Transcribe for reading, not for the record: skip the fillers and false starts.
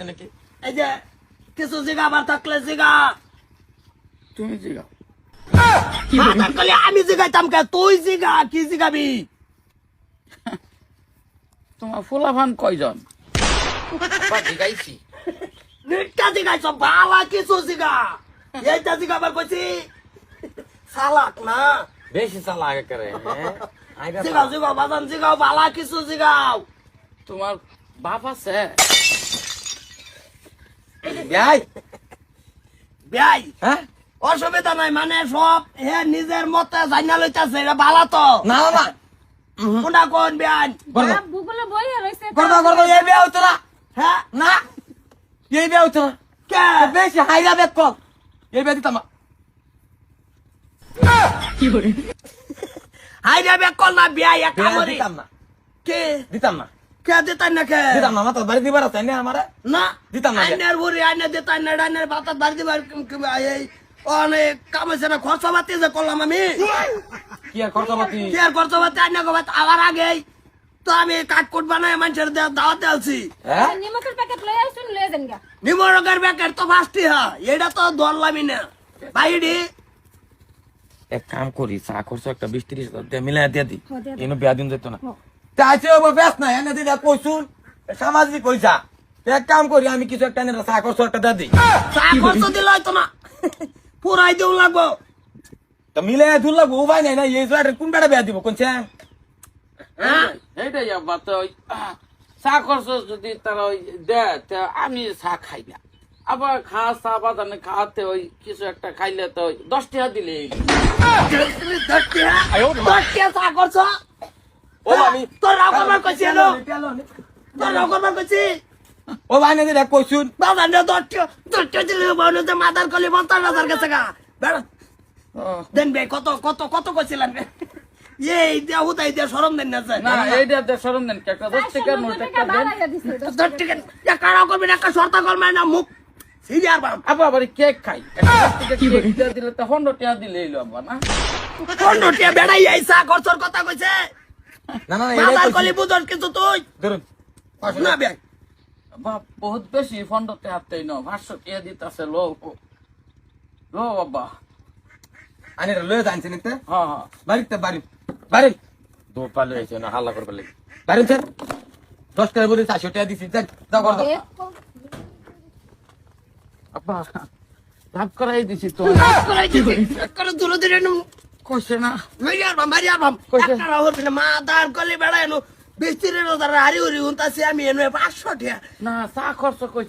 নাকি এই যে কিছু জিগাবার থাকলে জিগা। তুমি জিগাও বাদান কলি আমি জিগাইতাম কে, তুই জিগা, কি জিগাবি? তোমার ফুলাফান কয়জন আব্বা জিগাইছি নিটটা জিগাইছ, বালা কিছু জিগা। এইটা জিগাবার কইছি সালাক না। বেশি চালা আগে করে জিগাও জিগাও বাদান জিগাও, বালা কিছু জিগাও। তোমার বাপ আছে ভাই ভাই হ্যাঁ অসুবিধা নাই, মানে সব হে নিজের মতে জানা লইতাছে, এটা বালা তো। না না না কোনটা কোন বিয়ান? ভূগোলে বই রয়েছে করদা এই বিয়া হতো না হ্যাঁ না এই বিয়া হতো না কে বেশি হাইরা বেক কল এই বিয়া দিতাম না হাই রে বে কল না বিয়া এক বিয়া কামড়ি দিতাম না কে দিতাম না কে দিতাই না কে দিতাম না মাথা বাড়ি দিবার আছে না আমারে না দিতাম না। আইনের বুড়ি আইনে দিতাই না, ডাইনের বাতাস বাড়ি দিবার এই অনেক কাম হয়েছে না, খরচা পাতি যে করলাম আমি। কি আর খরচাপাতি কি আর খরচা পাতি আইনে গো আবার আগেই তো আমি কাঠকুট বানাই মানুষের দাওয়াতে আলছি। হ্যাঁ নিমকের প্যাকেট লয়ে আইছুন লয়ে যান গা নিমরকের ব্যাকের তো ফার্স্টই হা, এটা তো ধরলামই না বাইডি। এক কাম করি চা খরচ একটা 20-30 দিয়ে মিলাই দিয়ে দি হ্যাঁ, দিয়ে দিন। এনো বিয়া দিন যেত না চাইছে ও বেশ না এনে দিদা কইছুন সামাজিক কইছা এক কাম করি আমি কিছু একটা এনে চা খরচ একটা দিয়ে দিই চা খরচ দিলে হয়তো না, পুরাই দেউ লাগবো। তো মিলাই দুল লাগবো উপায় নাই না এই জোয়ারে কোন বেড়া বিয়া দিব কোনছে হ্যাঁ এইটাই আব্বা তো ওই, চা খরচ যদি তারা ওই দেয় তা আমি চা খাই না, আবার চা বাদানে খাওয়াতে ওই কিছু একটা খাইলে তো 10 টাকা দিলে চা করছ ও আমি তোর রাগ করবার কইছি এলো, তোর রাগ করবার কইছি ও ভাই না দিদা কইছুন বাবা নে দশটা দিলে বলে যে মাদার কলি 50,000 গেছে গা বেড়া দেন বে কত কত কত কইছিলেন বে এই দিয়া হুদাই দিয়া শরম দেন না স্যার না এইটাতে সরম দেন একটা 10 টাকা নোট একটা দেন বাড়াইয়া দিছে 10 টাকা ইয়া কারা করবে না, একটা শর্ত করবে না, মুখ সিরিয়ার বাপ আবার আবার কেক খাই একটা 10 টাকা কেক দিয়ে দিলে তো 100 টাকা দিলে এলো আব্বা না 15 টাকা বেড়াই এই চা খরচর কথা কইছে। না না মাদার এটা কলি বুঝছ কিছু তুই ধরুন না বে বাপ বহুত বেশি 15 টাকা হাতেই ন 500 টাকা দিতাছে লো লো বাবা আনি লয়ে যানছে নিতে হ্যাঁ হ্যাঁ বাড়িতে বাড়ি বাড়ি দো পালে হইছে না হাল্লা করবে লাগি বাড়ি স্যার 10 টাকা বলে 400 টাকা দিছি যাক দাও কর দাও আব্বা লাভ করাই দিছি তো করাই দিছি করে দুলো দিলে কইছে না মারিয়ার বাপ কইছে? একটা রাহুল মাদার কলি বেড়ায় নো 20-30,000 হারি হরি উনতাছি আমি এনে 500 টাকা না চা খরচ কইছে